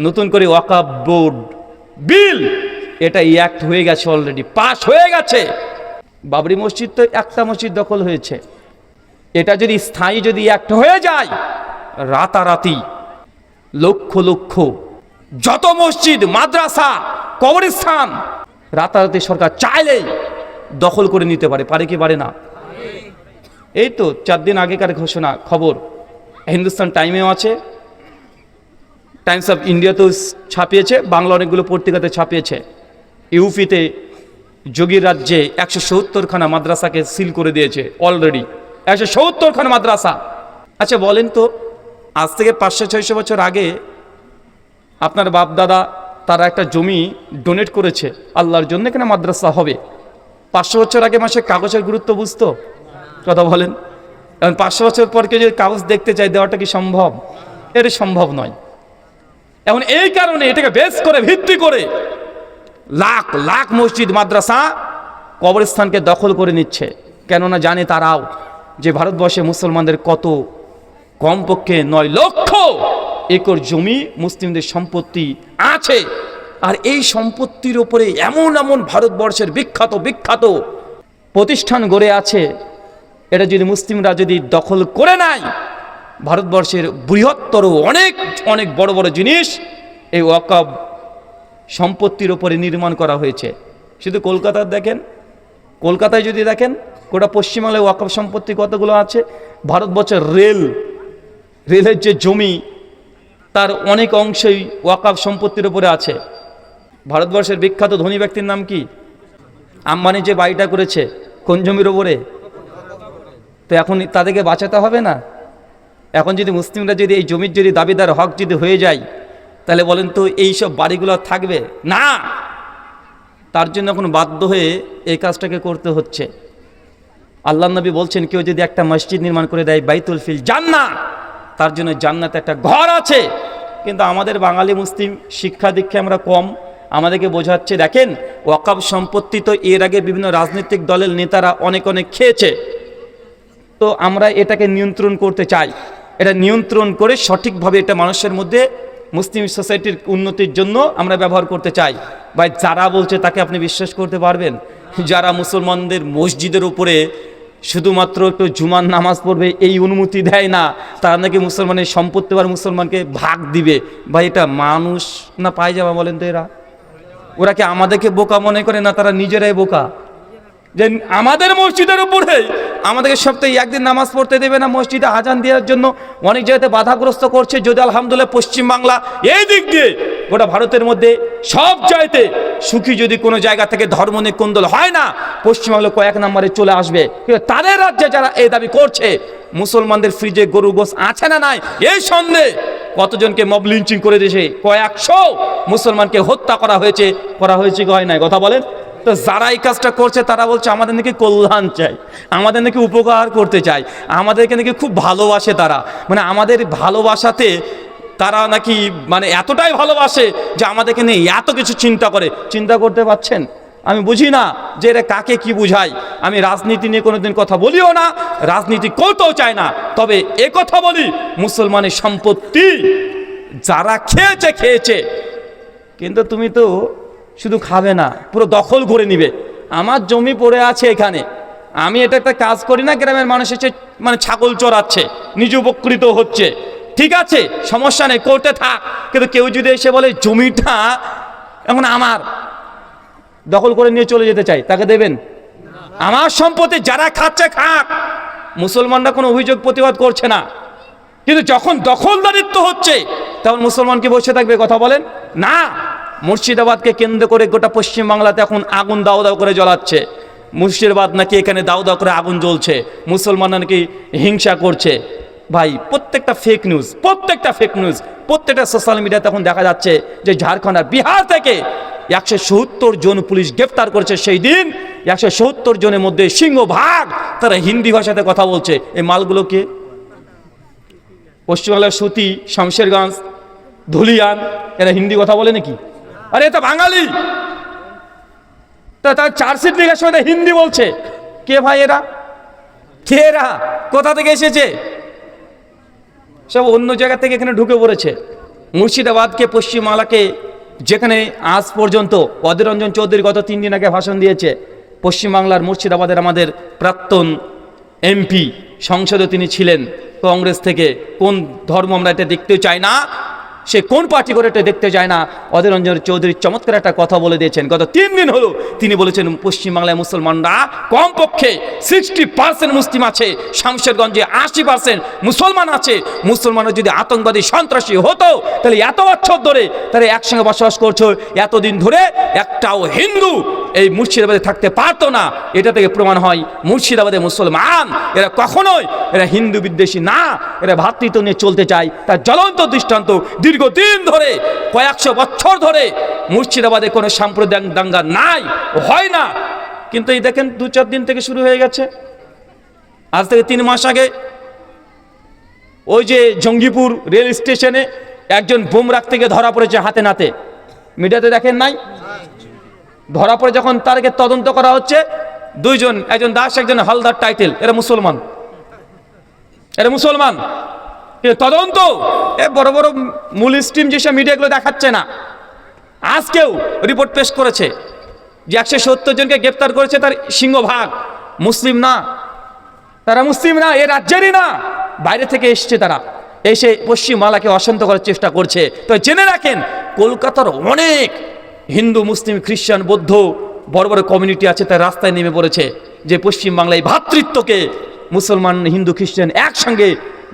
নতুন করে ওয়াকফ বোর্ড বিল, এটা অ্যাক্ট হয়ে গেছে, অলরেডি পাস হয়ে গেছে। বাবরি মসজিদ তো একটা মসজিদ দখল হয়েছে, এটা যদি স্থায়ী যদি অ্যাক্ট হয়ে যায়, রাতারাতি লক্ষ লক্ষ যত মসজিদ, মাদ্রাসা, কবরস্থান রাতারাতি সরকার চাইলেই দখল করে নিতে পারে। পারে কি পারে না? এই তো 4 দিন আগেকার ঘোষণা, খবর হিন্দুস্তান টাইমেও আছে, টাইমস অফ ইন্ডিয়াতেও ছাপিয়েছে, বাংলা অনেকগুলো পত্রিকাতে ছাপিয়েছে। ইউপিতে যোগীর রাজ্যে 170খানা মাদ্রাসাকে সিল করে দিয়েছে অলরেডি, 170খানা মাদ্রাসা। আচ্ছা বলেন তো, আজ থেকে 500-600 বছর আগে আপনার বাপ দাদা তারা একটা জমি ডোনেট করেছে আল্লাহর জন্য, কেন মাদ্রাসা হবে? 500 বছর আগে মাসে কাগজের গুরুত্ব বুঝতো? কথা বলেন। কারণ 500 বছর পর কেউ যদি কাগজ দেখতে চায়, দেওয়াটা কি সম্ভব? এটা সম্ভব নয়। এখন এই কারণে এটাকে বেস করে, ভিত্তি করে লাখ লাখ মসজিদ, মাদ্রাসা, কবরস্থানকে দখল করে নিচ্ছে। কেননা জানে তারাও যে ভারতবর্ষে মুসলমানদের কত, কমপক্ষে 9 লক্ষ একর জমি মুসলিমদের সম্পত্তি আছে। আর এই সম্পত্তির উপরে এমন এমন ভারতবর্ষের বিখ্যাত বিখ্যাত প্রতিষ্ঠান গড়ে আছে, এটা যদি মুসলিমরা যদি দখল করে নেয়, ভারতবর্ষের বৃহত্তর অনেক অনেক বড় বড় জিনিস এই ওয়াকফ সম্পত্তির উপরে নির্মাণ করা হয়েছে। শুধু কলকাতার দেখেন, কলকাতায় যদি দেখেন, গোটা পশ্চিমবাংলায় ওয়াকফ সম্পত্তি কতগুলো আছে। ভারতবর্ষের রেলের যে জমি, তার অনেক অংশই ওয়াকফ সম্পত্তির উপরে আছে। ভারতবর্ষের বিখ্যাত ধনী ব্যক্তির নাম কি? আম্বানি যে বাড়িটা করেছে, কোন জমির ওপরে? তো এখন তাদেরকে বাঁচাতে হবে না? এখন যদি মুসলিমরা যদি এই জমির যদি দাবিদার হক যদি হয়ে যায়, তাহলে বলেন তো এই সব বাড়িগুলো থাকবে না? তার জন্য এখন বাধ্য হয়ে এই কাজটাকে করতে হচ্ছে। আল্লাহ নবী বলছেন, কেউ যদি একটা মসজিদ নির্মাণ করে দেয়, বাইতুল ফিল জান্নাহ, তার জন্য জান্নাতে একটা ঘর আছে। কিন্তু আমাদের বাঙালি মুসলিম শিক্ষা দীক্ষা আমরা কম, আমাদেরকে বোঝাচ্ছে দেখেন ওয়াকফ সম্পত্তি তো এর আগে বিভিন্ন রাজনৈতিক দলের নেতারা অনেক অনেক খেয়েছে, তো আমরা এটাকে নিয়ন্ত্রণ করতে চাই। এটা নিয়ন্ত্রণ করে সঠিকভাবে এটা মানুষের মধ্যে মুসলিম সোসাইটির উন্নতির জন্য আমরা ব্যবহার করতে চাই। ভাই যারা বলছে তাকে আপনি বিশ্বাস করতে পারবেন? যারা মুসলমানদের মসজিদের উপরে শুধুমাত্র একটু জুমার নামাজ পড়বে এই অনুমতি দেয় না, তারা নাকি মুসলমানের সম্পত্তি আর মুসলমানকে ভাগ দিবে। ভাই এটা মানুষ না পায় যাবে? বলেন তো ওরা কি আমাদেরকে বোকা মনে করে না? তারা নিজেরাই বোকা। যে আমাদের মসজিদের উপরে আমাদেরকে সপ্তাহে একদিন নামাজ পড়তে দেবে না, মসজিদে আজান দেওয়ার জন্য অনেক জায়গাতে বাধাগ্রস্ত করছে। যদি আলহামদুলিল্লাহ পশ্চিমবাংলা এই দিক দিয়ে গোটা ভারতের মধ্যে সব জায়গাতে সুখী, যদি কোনো জায়গা থেকে ধর্ম নিয়ে কোন্দল হয় না, পশ্চিমবাংলা কয়েক নম্বরে চলে আসবে। কিন্তু তাদের রাজ্যে যারা এই দাবি করছে, মুসলমানদের ফ্রিজে গরু গোস আছে না নাই এই সন্দেহ, কতজনকে মব লিঞ্চিং করে দিয়েছে, কয়েকশো মুসলমানকে হত্যা করা হয়েছে কি হয় নাই? কথা বলেন তো। যারা এই কাজটা করছে তারা বলছে আমাদের নাকি কল্যাণ চাই, আমাদের নাকি উপকার করতে চায়, আমাদেরকে নাকি খুব ভালোবাসে। তারা মানে আমাদের ভালোবাসাতে তারা নাকি মানে এতটাই ভালোবাসে যে আমাদেরকে নিয়ে এত কিছু চিন্তা করে। চিন্তা করতে পারছেন? আমি বুঝি না যে এটা কাকে কি বুঝায়। আমি রাজনীতি নিয়ে কোনোদিন কথা বলিও না, রাজনীতি করতেও চাই না। তবে এ কথা বলি, মুসলমানের সম্পত্তি যারা খেয়েছে, কিন্তু তুমি তো শুধু খাবে না, পুরো দখল করে নিবে। আমার জমি পড়ে আছে এখানে, আমি এটা একটা কাজ করি না, গ্রামের মানুষ এসে মানে ছাগল চড়াচ্ছে, নিজে উপকৃত হচ্ছে, ঠিক আছে সমস্যা নেই, করতে থাক। কিন্তু কেউ যদি এসে বলে জমিটা এখন আমার, দখল করে নিয়ে চলে যেতে চাই, তাকে দেবেন? আমার সম্পত্তি যারা খাচ্ছে খাক, মুসলমানরা কোনো অভিযোগ প্রতিবাদ করছে না। কিন্তু যখন দখলদারিত্ব হচ্ছে তখন মুসলমান কি বসে থাকবে? কথা বলেন না। মুর্শিদাবাদকে কেন্দ্র করে গোটা পশ্চিমবাংলাতে এখন আগুন দাও দাও করে জ্বলাচ্ছে। মুর্শিদাবাদ নাকি এখানে দাও দাও করে আগুন জ্বলছে, মুসলমানরা নাকি হিংসা করছে। ভাই প্রত্যেকটা ফেক নিউজ, প্রত্যেকটা সোশ্যাল মিডিয়াতে এখন দেখা যাচ্ছে যে ঝাড়খণ্ড আর বিহার থেকে 170 জন পুলিশ গ্রেফতার করেছে। সেই দিন 170 জনের মধ্যে সিংহভাগ তারা হিন্দি ভাষাতে কথা বলছে। এই মালগুলোকে পশ্চিমবাংলার সুতি, শামশেরগঞ্জ, ধুলিয়ান, এরা হিন্দি কথা বলে নাকি? আরে এটা বাঙালি, তা তার চার্জশিট লেখার সময় হিন্দি বলছে। কে ভাই এরা? কে এরা? কোথা থেকে এসেছে? সব অন্য জায়গা থেকে এখানে ঢুকে পড়েছে। মুর্শিদাবাদকে, পশ্চিমবাংলাকে, যেখানে আজ পর্যন্ত অধীর রঞ্জন চৌধুরী গত 3 দিন আগে ভাষণ দিয়েছে, পশ্চিমবাংলার মুর্শিদাবাদের আমাদের প্রাক্তন এমপি, সংসদে তিনি ছিলেন কংগ্রেস থেকে। কোন ধর্ম আমরা এটা দেখতে চাই না, সে কোন পার্টি করে এটা দেখতে চায় না। অধীর রঞ্জন চৌধুরী চমৎকার একটা কথা বলে দিয়েছেন, গত 3 দিন হলো তিনি বলেছেন পশ্চিমবাংলায় মুসলমানরা কমপক্ষে 60% মুসলিম আছে, শামশেরগঞ্জে 80% মুসলমান আছে। মুসলমানরা যদি আতঙ্কবাদী সন্ত্রাসী হতো তাহলে এত বছর ধরে তারা একসঙ্গে বসবাস করছে, এতদিন ধরে একটাও হিন্দু এই মুর্শিদাবাদে থাকতে পারতো না। এটা থেকে প্রমাণ হয় মুর্শিদাবাদে মুসলমান এরা কখনোই এরা হিন্দু বিদ্বেষী না, এরা ভ্রাতৃত্ব নিয়ে চলতে চায়। তার জ্বলন্ত দৃষ্টান্ত দীর্ঘদিন ধরে, কয়েকশো বছর ধরে মুর্শিদাবাদে কোনো সাম্প্রদায়িক দাঙ্গা নাই, হয় না। কিন্তু এই দেখেন 2-4 দিন থেকে শুরু হয়ে গেছে। আজ থেকে 3 মাস আগে ওই যে জঙ্গিপুর রেল স্টেশনে একজন বোম রাখতে গিয়ে ধরা পড়েছে হাতে নাতে, মিডিয়াতে দেখেন নাই? ধরা পড়ে যখন তারকে তদন্ত করা হচ্ছে, 2 জন, একজন দাস একজন হালদার টাইটেল, এরা মুসলমান, এরা মুসলমান। তদন্ত বড় বড় মূল স্ট্রিম যেসব মিডিয়াগুলো দেখাচ্ছে না। আজকেও রিপোর্ট পেশ করেছে যে 170 জনকে গ্রেপ্তার করেছে, তার সিংহভাগ মুসলিম না, তারা মুসলিম না, এ রাজ্যেরই না, বাইরে থেকে এসছে। তারা এসে পশ্চিমবাংলাকে অশান্ত করার চেষ্টা করছে। তো জেনে রাখেন, কলকাতার অনেক হিন্দু, মুসলিম, খ্রিস্টান, বৌদ্ধ বড় বড় কমিউনিটি আছে, তার রাস্তায় নেমে পড়েছে যে পশ্চিমবাংলায় ভ্রাতৃত্বকে, মুসলমান, হিন্দু, খ্রিস্টান একসঙ্গে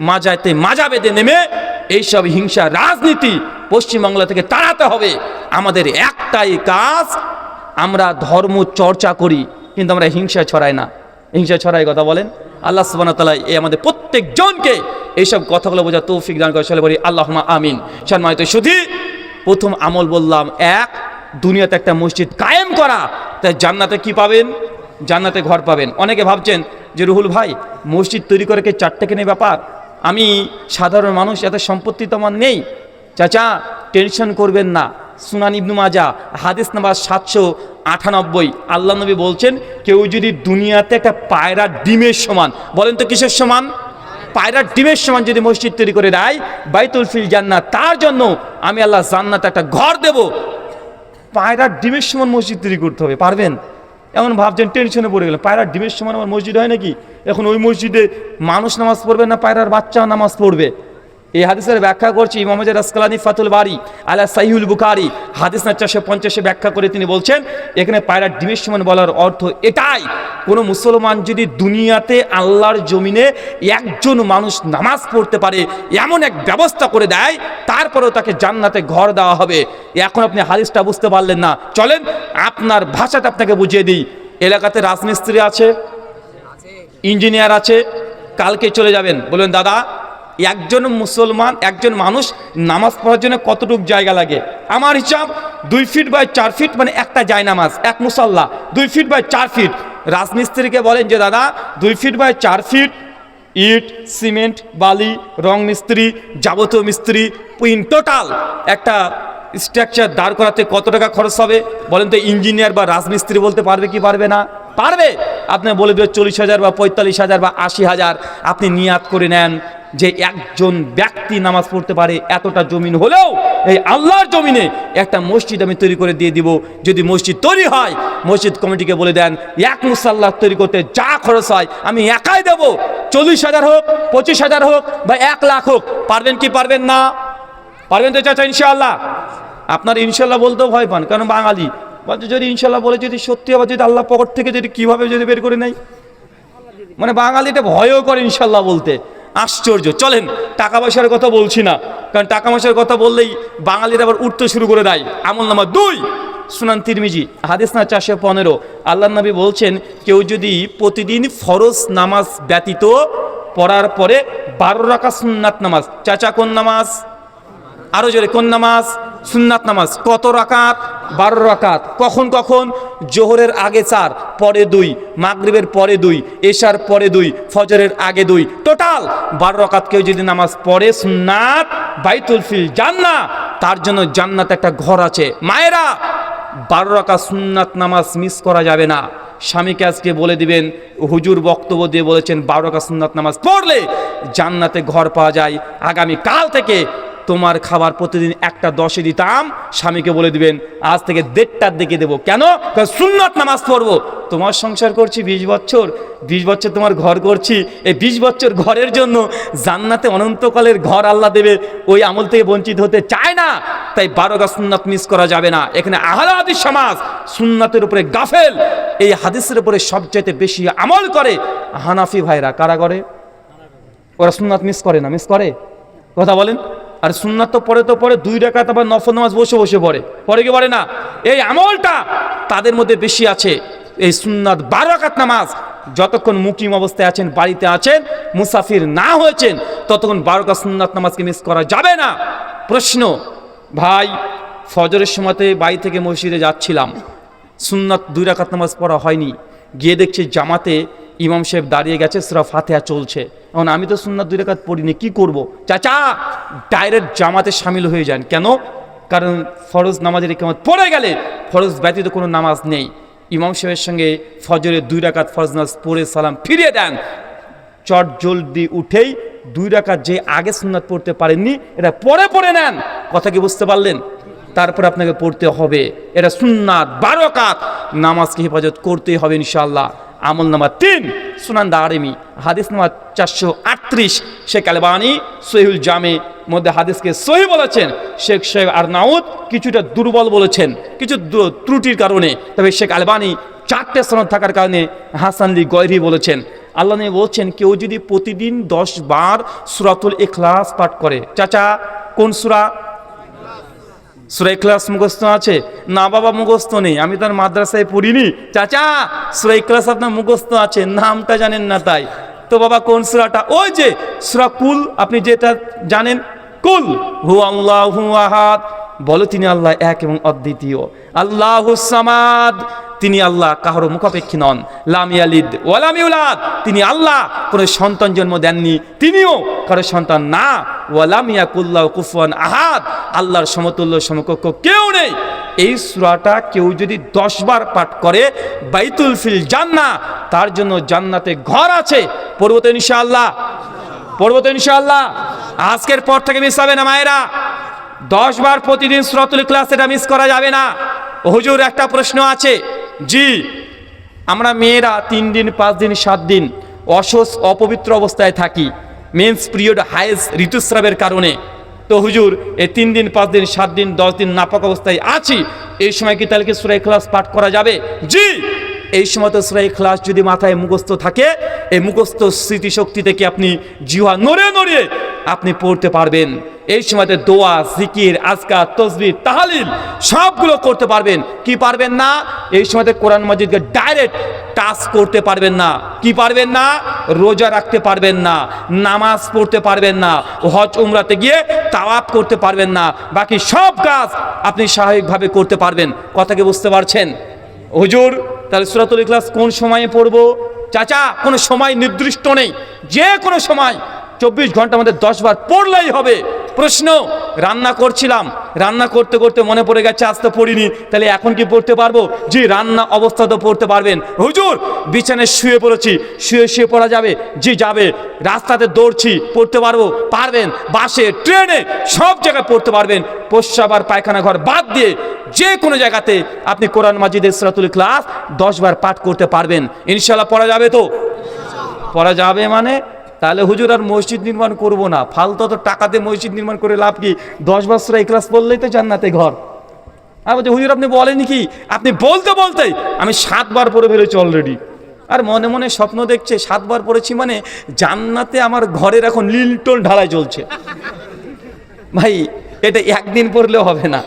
মাজাতে মাজা বেঁধে নেমে এইসব হিংসা রাজনীতি পশ্চিমবাংলা থেকে তাড়াতে হবে। আমাদের একটাই কাজ, আমরা ধর্ম চর্চা করি কিন্তু আমরা হিংসা ছড়াই না। হিংসা ছড়াই কথা বলেন। আল্লাহ সুবহানাহু ওয়া তাআলা এই আমাদের প্রত্যেকজনকে এইসব কথাগুলো বোঝার তৌফিক দান করে। চলে বলি আল্লাহুম্মা আমিন। সম্মানিত সুধী, প্রথম আমল বললাম, এক, দুনিয়াতে একটা মসজিদ কায়েম করা। তাই জান্নাতে কি পাবেন? জান্নাতে ঘর পাবেন। অনেকে ভাবছেন যে রুহুল ভাই, মসজিদ তৈরি করে কি 4 কেনে ব্যাপার, আমি সাধারণ মানুষ, এত সম্পত্তি তো আমার নেই। চাচা, টেনশন করবেন না। সুনান ইবনে মাজাহ হাদিস নাম্বার 798, আল্লাহ নবী বলছেন, কেউ যদি দুনিয়াতে একটা পায়রার ডিমের সমান, বলেন তো কিসের সমান? পায়রার ডিমের সমান যদি মসজিদ তৈরি করে দেয়, বাইতুল ফিল জান্নাত, তার জন্য আমি আল্লাহ জান্নাতে একটা ঘর দেব। পায়রার ডিমের সমান মসজিদ তৈরি করতে হবে, পারবেন? এমন ভাবছেন, টেনশনে পড়ে গেলেন, পায়রার ডিমের সমান আমার মসজিদ হয় নাকি? এখন ওই মসজিদে মানুষ নামাজ পড়বে না পায়রার বাচ্চা নামাজ পড়বে? এই হাদিসের ব্যাখ্যা করছে ইমাম হাজার আসকালানি ফাতুল বারি আলা সাহিহুল বুখারী হাদিস না 450 ব্যাখ্যা করে তিনি বলছেন, এখানে পায়রার ডিমের সমান বলার অর্থ এটাই, কোনো মুসলমান যদি দুনিয়াতে আল্লাহর জমিনে একজন মানুষ নামাজ পড়তে পারে এমন এক ব্যবস্থা করে দেয়, তারপরেও তাকে জান্নাতে ঘর দেওয়া হবে। এখন আপনি হাদিসটা বুঝতে পারলেন না, চলেন আপনার ভাষাটা আপনাকে বুঝিয়ে দিই। এলাকাতে রাজমিস্ত্রি আছে, ইঞ্জিনিয়ার আছে, কালকে চলে যাবেন, বলবেন দাদা একজন মুসলমান, একজন মানুষ নামাজ পড়ার জন্য কতটুক জায়গা লাগে? আমার হিসাব 2 ফিট বাই 4 ফিট, মানে একটা জায়নামাজ, এক মুসাল্লা 2 ফিট বাই 4 ফিট। রাজমিস্ত্রিকে বলেন যে দাদা 2 ফিট বাই 4 ফিট ইট, সিমেন্ট, বালি, রং মিস্ত্রি, যাবতীয় মিস্ত্রি, ইন টোটাল একটা স্ট্রাকচার দাঁড় করাতে কত টাকা খরচ হবে বলেন তো? ইঞ্জিনিয়ার বা রাজমিস্ত্রি বলতে পারবে কি পারবে না? পারবে। আপনি বলে দেবেন 40,000 বা 45,000 বা 80,000। আপনি নিয়াত করে নেন যে একজন ব্যক্তি নামাজ পড়তে পারে এতটা জমিন হলেও এই আল্লাহর জমিনে একটা মসজিদ আমি তৈরি করে দিয়ে দিব। যদি মসজিদ তৈরি হয়, মসজিদ কমিটিকে বলে দেন এক মুসাল্লা তৈরি করতে যা খরচ হয় আমি একাই দেব, 40,000 হোক, 25,000 হোক বা 1 লাখ হোক। পারবেন কি পারবেন না? পারবেন তো চাচা ইনশাআল্লাহ? আপনার ইনশাল্লাহ বলতেও ভয় পান, কারণ বাঙালি বলছে যদি ইনশাল্লাহ বলে যদি সত্যি আবার যদি আল্লাহ পকেট থেকে যদি কীভাবে যদি বের করে নেয়, মানে বাঙালিটা ভয়ও করে ইনশাল্লাহ বলতে। আশ্চর্য। চলেন টাকা পয়সার কথা বলছি না, কারণ টাকা পয়সার কথা বললেই বাঙালিরা আবার উঠতে শুরু করে দেয়। আমল নাম্বার 2, সুনান তিরমিজি হাদিস না 415, আল্লাহ নবী বলছেন, কেউ যদি প্রতিদিন ফরজ নামাজ ব্যতীত পড়ার পরে 12 রাকাত সুন্নাত নামাজ, চাচা কোন নামাজ? আরো জোরে, কোন নামাজ? সুন্নাত নামাজ। কত রাকাত? 12 রাকাত। কখন কখন? জোহরের আগে 4, পরে 2, মাগরিবের পরে 2, এশার পরে 2, ফজরের আগে 2, টোটাল 12 রাকাত কেউ যদি নামাজ পড়ে সুন্নাত, বাইতুল ফিল জান্নাত, তার জন্য জান্নাতে একটা ঘর আছে। মায়েরা 12 রাকাত সুন্নাত নামাজ মিস করা যাবে না। স্বামীকে আজকে বলে দিবেন, হুজুর বক্তব্য দিয়ে বলেছেন 12 রাকাত সুন্নাত নামাজ পড়লে জান্নাতে ঘর পাওয়া যায়। আগামী কাল থেকে তোমার খাবার প্রতিদিন 1:10 দিতাম, স্বামীকে বলে দিবেন আজ থেকে 1:30টার দিকে দেবো। কেন? কারণ সুন্নাত নামাজ পড়বো। তোমার সংসার করছি 20 বছর, 20 বছর তোমার ঘর করছি, এই 20 বছর ঘরের জন্য জান্নাতে অনন্তকালের ঘর আল্লাহ দেবে, ওই আমল থেকে বঞ্চিত হতে চায় না। তাই 12 রাকাত সুন্নাত মিস করা যাবে না। এখানে আহলে হাদিস সমাজ সুন্নাতের উপরে গাফেল। এই হাদিসের উপরে সবচাইতে বেশি আমল করে হানাফি ভাইরা। কারা করে? ওরা সুন্নাত মিস করে না? মিস করে? কথা বলেন। আর সুন্নাত তো পড়ে 2 রাকাত আবার নফল নামাজ বসে বসে পড়ে কি পড়ে না? এই আমলটা তাদের মধ্যে বেশি আছে। এই সুন্নাত 12 রাকাত নামাজ যতক্ষণ মুকিম অবস্থায় আছেন, বাড়িতে আছেন, মুসাফির না হয়েছেন, ততক্ষণ 12 রাকাত সুন্নাত নামাজকে মিস করা যাবে না। প্রশ্ন, ভাই ফজরের সময়তে বাড়ি থেকে মসজিদে যাচ্ছিলাম, সুন্নাত 2 রাকাত নামাজ পড়া হয়নি, গিয়ে দেখছি জামাতে ইমাম সাহেব দাঁড়িয়ে গেছে, সূরা ফাতিহা চলছে। এখন আমি তো সুন্নাত 2 রাকাত পড়িনি, কি করব? চাচা ডাইরেক্ট জামাতে শামিল হয়ে যান। কেন? কারণ ফরজ নামাজের ইকামত পড়ে গেলে ফরজ ব্যতীত কোনো নামাজ নেই। ইমাম সাহেবের সঙ্গে ফজরের 2 রাকাত ফরজ নামাজ পড়ে সালাম ফিরিয়ে দেন। চট জলদি উঠেই 2 রাকাত যে আগে সুন্নাত পড়তে পারেননি এটা পড়ে নেন। কথা কি বুঝতে পারলেন? তারপর আপনাকে পড়তে হবে। এটা সুন্নাত 12 রাকাত নামাজকে হেফাজত করতেই হবে ইনশাআল্লাহ। আমল নাম্বার 3 সুনান দারিমি হাদিস নাম্বার 438। শেখ আলবানী সহিহুল জামে মধ্যে হাদিসকে সহিহ বলেছেন। শেখ আরনাউত কিছুটা দুর্বল বলেছেন কিছু ত্রুটির কারণে। তবে শেখ আলবানী 4টে সনদ থাকার কারণে হাসান লি গয়রি বলেছেন। আল্লাহ নবী বলছেন কেউ যদি প্রতিদিন 10 বার সূরাতুল ইখলাস পাঠ করে। চাচা কোন সূরা? সূরা ইখলাস মুখস্থ আছে? না বাবা মুখস্থ নেই, আমি তার মাদ্রাসায় পড়িনি। চাচা সূরা ইখলাস আপনার মুখস্থ আছে, নামটা জানেন না তাই তো। বাবা কোন সূরাটা? ওই যে সূরা কুল, আপনি যেটা জানেন, কুল হু আল্লাহু আহাদ, বলো তিনি আল্লাহ এক এবং অদ্বিতীয়। আল্লাহুস সামাদ, তিনি আল্লাহ কারো মুখাপেক্ষী নন। লাম ইয়ালিদ ওয়া লাম ইউলাদ, তিনি আল্লাহ কোনো সন্তান জন্ম দেননি, তিনিও কারো সন্তান না। ওয়া লাম ইয়াকুল লাহু কুফুয়ান আহাদ, আল্লাহর সমতুল্য সমকক্ষ কেউ নেই। এই সূরাটা কেউ যদি 10 বার পাঠ করে বাইতুল ফিল জান্নাহ, তার জন্য জান্নাতে ঘর আছে। পড়ব তো ইনশাআল্লাহ? পড়ব তো ইনশাআল্লাহ? আজকের পর থেকে মিস হবে না মায়েরা। 10 বার প্রতিদিন সূরাতুল ইখলাস, এটা মিস করা যাবে না। হুজুর একটা প্রশ্ন আছে। জি, আমরা মেয়েরা 3 দিন 5 দিন 7 দিন অপবিত্র অবস্থায় থাকি, মেন্স পিরিয়ড হাইজ ঋতুস্রাবের কারণে। তো হুজুর এই 3 দিন 5 দিন 7 দিন 10 দিন নাপাক অবস্থায় আছি, এই সময় কি তাহলে কি সূরা ইখলাস পাঠ করা যাবে? জি, এই সময় তো সূরা ইখলাস যদি মাথায় মুখস্থ থাকে, এই মুখস্থ স্মৃতিশক্তি থেকে আপনি জিহ্বা নড়িয়ে আপনি পড়তে পারবেন। এই সময়তে দোয়া, জিকির, আজকার, তাসবিহ, তাহলিল সবগুলো করতে পারবেন। কি পারবেন না? এই সময়তে কোরআন মাজিদকে ডাইরেক্ট টাচ করতে পারবেন না। কি পারবেন না? রোজা রাখতে পারবেন না, নামাজ পড়তে পারবেন না, হজ উমরাতে গিয়ে তাওয়াফ করতে পারবেন না। বাকি সব কাজ আপনি স্বাভাবিকভাবে করতে পারবেন। কথা কি বুঝতে পারছেন? হুজুর তাহলে সূরাতুল ইখলাস কোন সময়ে পড়বো? চাচা কোনো সময় নির্দিষ্ট নেই, যে কোনো সময় 24 ঘন্টার মধ্যে 10 বার পড়লেই হবে। প্রশ্ন, রান্না করছিলাম, রান্না করতে করতে মনে পড়ে গেছে আজ তো পড়িনি, তাহলে এখন কি পড়তে পারবো? জি, রান্না অবস্থা তো পড়তে পারবেন। হুজুর বিছানায় শুয়ে পড়েছি, শুয়ে পড়া যাবে? জি যাবে। রাস্তাতে দৌড়ছি, পড়তে পারবো? পারবেন। বাসে, ট্রেনে, সব জায়গায় পড়তে পারবেন। প্রস্রাব আর পায়খানা ঘর বাদ দিয়ে যে কোনো জায়গাতে আপনি কোরআন মাজিদের সূরাতুল ইখলাস 10 বার পাঠ করতে পারবেন ইনশাআল্লাহ। পড়া যাবে তো? পড়া যাবে মানে তাহলে হুজুর আর মসজিদ নির্মাণ করব না, ফালতু তো টাকা দিয়ে মসজিদ নির্মাণ করে লাভ কি? 10 বার সূরা ইখলাস পড়লেই তো জান্নাতে ঘর। আর বলছে হুজুর আপনি বলেন কি? আপনি বলতে আমি 7 বার পড়ে ফেলেছি অলরেডি। আর মনে মনে স্বপ্ন দেখছে 7 বার পড়েছি মানে জান্নাতে আমার ঘরের এখন লিলটন ঢালাই চলছে। ভাই এটা একদিন পড়লেও হবে না।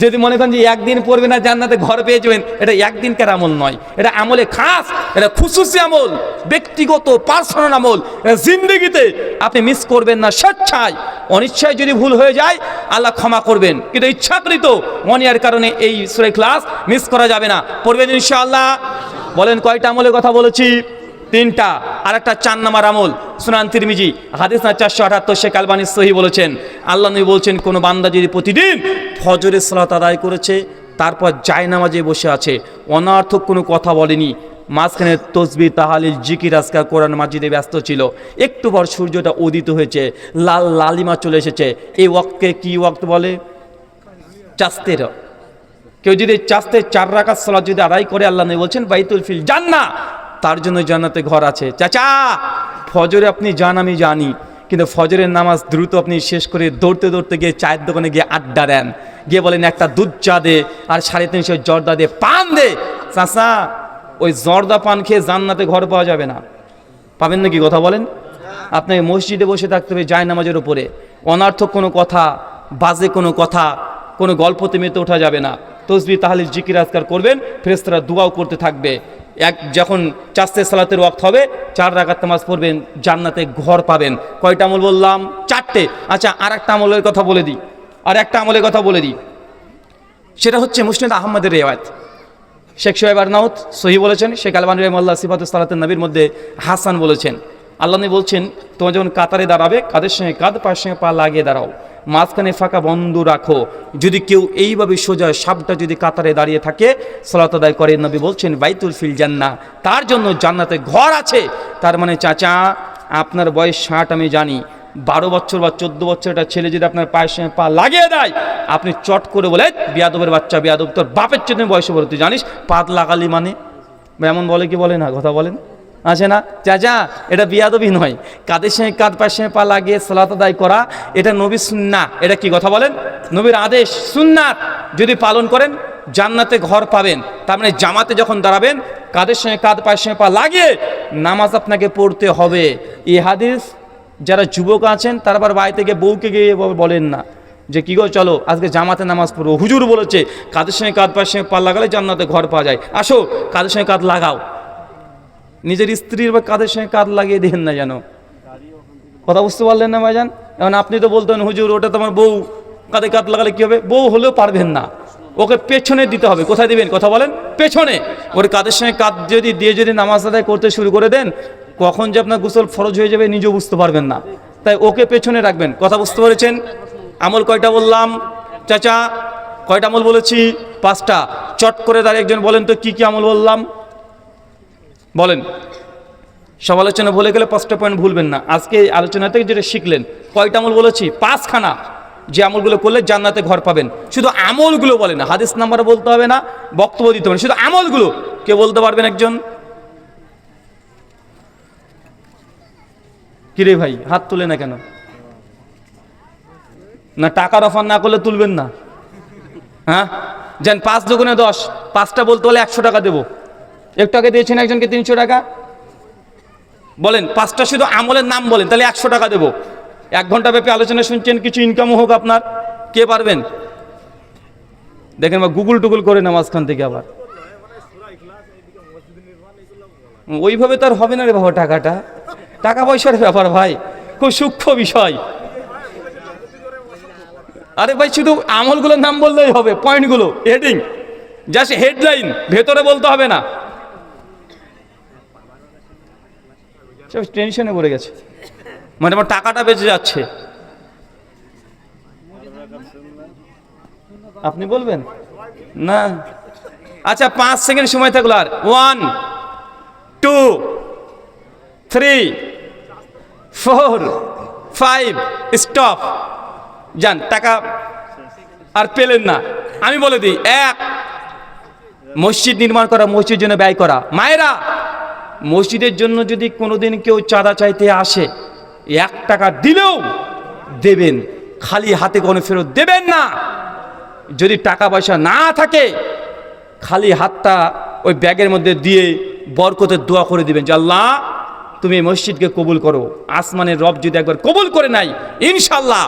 যদি মনে করেন যে একদিন পড়বে না জান্নাতে ঘর পেয়ে যাবেন, এটা একদিনকার আমল নয়, এটা আমলে খাস, এটা খুশুসি আমল, ব্যক্তিগত পার্সোনাল আমল। জিন্দগিতে আপনি মিস করবেন না। স্বেচ্ছায় অনিচ্ছায় যদি ভুল হয়ে যায় আল্লাহ ক্ষমা করবেন, কিন্তু ইচ্ছাকৃত অনিয়ার কারণে এই সূরা ইখলাস মিস করা যাবে না। পড়বেন ইনশাআল্লাহ। বলেন কয়টা আমলের কথা বলেছি? 3টা। আর একটা 4 নম্বর আমল সুনান তিরমিজি হাদিস না 478। শেখ আলবানী সহিহ বলেছেন, আল্লাহ নবী বলছেন কোন বান্দা যদি প্রতিদিন ফজরের সালাত আদায় করেছে, তারপর জায়নামাজে বসে আছে, অনার্থক কোনো কথা বলেনি, মাঝখানে তসবিহ তাহালিল জিকির আজকার কোরআন মাজিদে ব্যস্ত ছিল। একটু পর সূর্যটা উদিত হয়েছে, লাল লালিমা চলে এসেছে। এই ওয়াক্তকে কি ওয়াক্ত বলে? চাস্তের। কেউ যদি চাস্তে 4 রাকাত সালাত যদি আদায় করে, আল্লাহ নবী বলছেন বাইতুল ফিল জান্নাহ, তার জন্য জান্নাতে ঘর আছে। চাচা, ফজরে আপনি যান আমি জানি, কিন্তু ফজরের নামাজ দ্রুত আপনি শেষ করে দৌড়তে দৌড়তে গিয়ে চায়ের দোকানে গিয়ে আড্ডা দেন, গিয়ে বলেন একটা দুধ চা দে আর 350 জর্দা দে, পান দে। চাচা, ওই জর্দা পান খেয়ে জান্নাতে ঘর পাওয়া যাবে না। পাবেন নাকি? কথা বলেন। আপনাকে মসজিদে বসে থাকতে হবে জায় নামাজের উপরে। অনার্থক কোনো কথা, বাজে কোনো কথা, কোনো গল্পতে মেতে ওঠা যাবে না। তসবিহ তাহলিল জিকির আজকার করবেন, ফেরেশতারা দুআও করতে থাকবে। যখন চাস্তে সালাতের ওয়াক্ত হবে 4 রাকাত নামাজ পড়বেন, জান্নাতে ঘর পাবেন। কয়টা আমল বললাম? 4টে। আচ্ছা, আর একটা আমলের কথা বলে দিই, সেটা হচ্ছে মুসনাদ আহমদের রিওয়ায়াত। শেখ সোহেব আরনাউত সহি বলেছেন, শেখ আলবানী রাহিমাহুল্লাহ সিফাতুস সালাতুন নবীর মধ্যে হাসান বলেছেন। আল্লাহ নবী বলছেন, তোমরা যখন কাতারে দাঁড়াবে, কাদের সঙ্গে কাঁধ, পায়ের সঙ্গে পা লাগিয়ে দাঁড়াও, মাঝখানে ফাঁকা বন্ধ রাখো। যদি কেউ এইভাবে সোজা সাপটা যদি কাতারে দাঁড়িয়ে থাকে, সালাত আদায় করে, নবী বলছেন বাইতুল ফিল জান্নাহ, তার জন্য জান্নাতে ঘর আছে। তার মানে চাচা, আপনার বয়স 60 আমি জানি, 12 বছর বা 14 বছর একটা ছেলে যদি আপনার পায়ের সঙ্গে পা লাগিয়ে দেয়, আপনি চট করে বলে, বিয়াদবের বাচ্চা, বিয়াদব, তোর বাপের জন্য বয়সে বলে, তুই জানিস পাত লাগালি মানে? এমন বলে কি বলে না? কথা বলেন, আছে না? চাচা, এটা বিয়াদবি নয়। কাদের সঙ্গে কাঁধ, পায়ের সঙ্গে পা লাগিয়ে সালাত আদায় করা, এটা নবীর সুন্নাহ। এটা কি? কথা বলেন। নবীর আদেশ, সুন্নাত। যদি পালন করেন জান্নাতে ঘর পাবেন। তার মানে জামাতে যখন দাঁড়াবেন, কাদের সঙ্গে কাঁধ, পায়ের সঙ্গে পা লাগিয়ে নামাজ আপনাকে পড়তে হবে। এই হাদিস যারা যুবক আছেন তারা আবার বাড়িতে গিয়ে বউকে গিয়ে বলেন না যে কি গো চলো আজকে জামাতে নামাজ পড়বো, হুজুর বলেছে কাদের সঙ্গে কাঁধ, পায়ের সঙ্গে পা লাগালে জান্নাতে ঘর পাওয়া যায়, আসো কাদের সঙ্গে কাঁধ লাগাও। নিজের স্ত্রীর বা কাদের সঙ্গে কাঁধ লাগিয়ে দেন না যেন। কথা বুঝতে পারলেন না ভাইজান? এখন আপনি তো বলতেন হুজুর ওটা তো আমার বউ, কাঁধে কাঁধ লাগালে কি হবে? বউ হলেও পারবেন না, ওকে পেছনে দিতে হবে। কোথায় দিবেন? কথা বলেন। পেছনে। ওর কাদের সঙ্গে কাঁধ যদি দিয়ে যদি নামাজ আদায় করতে শুরু করে দেন, কখন যে আপনার গোসল ফরজ হয়ে যাবে নিজেও বুঝতে পারবেন না। তাই ওকে পেছনে রাখবেন। কথা বুঝতে পেরেছেন? আমল কয়টা বললাম চাচা? কয়টা আমল বলেছি? 5টা। চট করে দাঁড়িয়ে একজন বলেন তো কি কি আমল বললাম? বলেন। সব আলোচনা ভুলে গেলে 5টা পয়েন্ট ভুলবেন না। আজকে আলোচনা থেকে যেটা শিখলেন, কয়টা আমল বলেছি? 5খানা, যে আমলগুলো করলে জান্নাতে ঘর পাবেন। শুধু আমলগুলো বলে না, হাদিস নাম্বার বলতে হবে না, বক্তব্য দিতে হবে না, শুধু আমলগুলো। কে বলতে পারবেন একজন? কিরে ভাই হাত তুলে না কেন? না টাকার অফার না করলে তুলবেন না? হ্যাঁ যেন 5 দুগুণে 10, 5টা বলতে হলে 100 টাকা দেবো। একটু আগে দিয়েছেন একজনকে 300 টাকা। বলেন 5টা শুধু আমলের নাম বলেন, তাহলে 100 টাকা দেবো। 1 ঘন্টা ব্যাপী আলোচনা শুনছেন, কিছু ইনকামও হোক আপনার। কে পারবেন? দেখেন বা গুগল টুগল করে না মাঝখান থেকে আবার। ওইভাবে তার হবে না রে বাবা। টাকা পয়সার ব্যাপার ভাই, খুব সূক্ষ্ম বিষয়। আরে ভাই শুধু আমলগুলোর নাম বললেই হবে, পয়েন্টগুলো, হেডিং, জাস্ট হেডলাইন, ভেতরে বলতে হবে না। সব টেনশনে পড়ে গেছে, মানে আমার টাকাটা বেঁচে যাচ্ছে। আপনি বলবেন না? আচ্ছা 5 সেকেন্ড সময় থাকলো। আর 1 2 3 4 5 স্টপ। যান, টাকা আর পেলেন না। আমি বলে দিই, 1 মসজিদ নির্মাণ করা, মসজিদের জন্য ব্যয় করা। মায়েরা, মসজিদের জন্য যদি কোনোদিন কেউ চাঁদা চাইতে আসে, 1 টাকা দিলেও দেবেন, খালি হাতে কোনো ফেরত দেবেন না। যদি টাকা পয়সা না থাকে, খালি হাতটা ওই ব্যাগের মধ্যে দিয়ে বরকতের দোয়া করে দিবেন যে আল্লাহ তুমি এই মসজিদকে কবুল করো। আসমানের রব যদি একবার কবুল করে নাই, ইনশাল্লাহ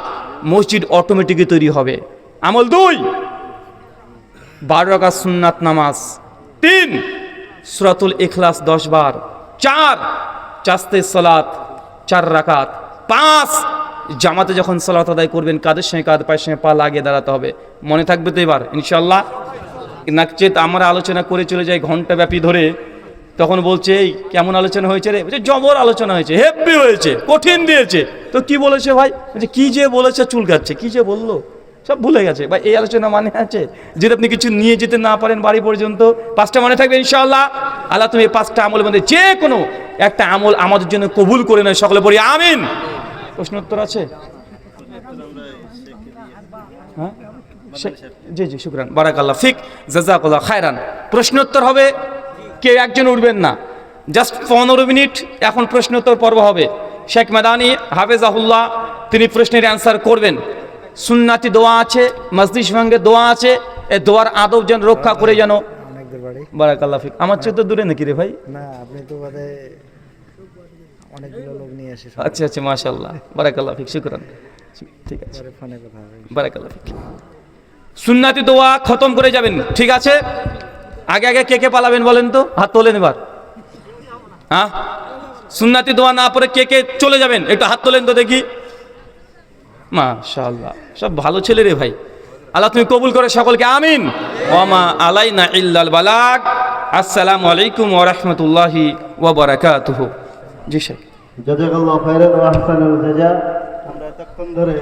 মসজিদ অটোমেটিকই তৈরি হবে। আমল 2, 12 রাকাত সুন্নাত নামাজ। 3 সূরাতুল ইখলাস 10 বার। 4 চাস্তে সালাত 4 রাকাত। 5 জামাতে যখন সালাত আদায় করবেন, কাদের সঙ্গে কাঁধ, পায়ের সঙ্গে পা লাগিয়ে দাঁড়াতে হবে। মনে থাকবে তো এবার ইনশাল্লাহ? নাকচেত আমরা আলোচনা করে চলে যাই ঘন্টা ব্যাপী ধরে, তখন বলছে এই কেমন আলোচনা হয়েছে রে? বলছে জবর আলোচনা হয়েছে, হেব্বি হয়েছে, কঠিন দিয়েছে। তো কি বলেছে ভাই? বলছে কি যে বলেছে, চুলকাচ্ছে, কি যে বললো। সব ভুলে গেছে বা এই আলোচনা মানে আছে যদি আপনি কিছু নিয়ে যেতে না পারেন বাড়ি পর্যন্ত, 5টা মনে থাকবে ইনশাআল্লাহ। আল্লাহ তুমি এই 5টা আমলের মধ্যে যে কোনো একটা আমল আমাদের জন্য কবুল করে নেয়, সকলে বলি আমিন। প্রশ্ন উত্তর আছে? হ্যাঁ জি জি, শুকরান, বারাকাল্লাহ ফিক, জাযাকাল্লাহ খায়রান। প্রশ্নোত্তর হবে, কেউ একজন উঠবেন না, জাস্ট 15 মিনিট এখন প্রশ্নোত্তর পর্ব হবে। শেখ মাদানী হাফেজাহুল্লাহ তিনি প্রশ্নের অ্যান্সার করবেন। সুন্নাতি দোয়া আছে, মজলিস ভাঙ্গে দোয়া আছে, এই দোয়ার আদব যেন রক্ষা করে যেন। বারাকাল্লাহ ফিক। আমার চেয়ে তো দূরে নাকি রে ভাই? না, আপনি তো বাদে অনেকগুলো লোক নিয়ে আসে। আচ্ছা আচ্ছা, মাশাআল্লাহ, বারাকাল্লাহ ফিক, শুকরান। ঠিক আছে, ফোনে কথা হবে। বারাকাল্লাহ ফিক। সুন্নাতি দোয়া খতম করে যাবেন, ঠিক আছে? আগে আগে কে কে পালাবেন বলেন তো, হাত তোলেন এবার। হ্যাঁ, সুন্নাতি দোয়া না পড়ে কে কে চলে যাবেন, একটু হাত তোলেন তো দেখি। মাশাআল্লাহ, সব ভালো ছেলে রে ভাই। আল্লাহ তুমি কবুল করে সকলকে আমিন। ওয়ামা আলাইনা ইল্লাল বালাগ। আসসালামু আলাইকুম ওয়া রাহমাতুল্লাহি ওয়া বারাকাতুহু। জি শেখ, জাযাকাল্লাহু খাইরান ওয়া আহসানুল জাযা। আমরা এতক্ষণ ধরে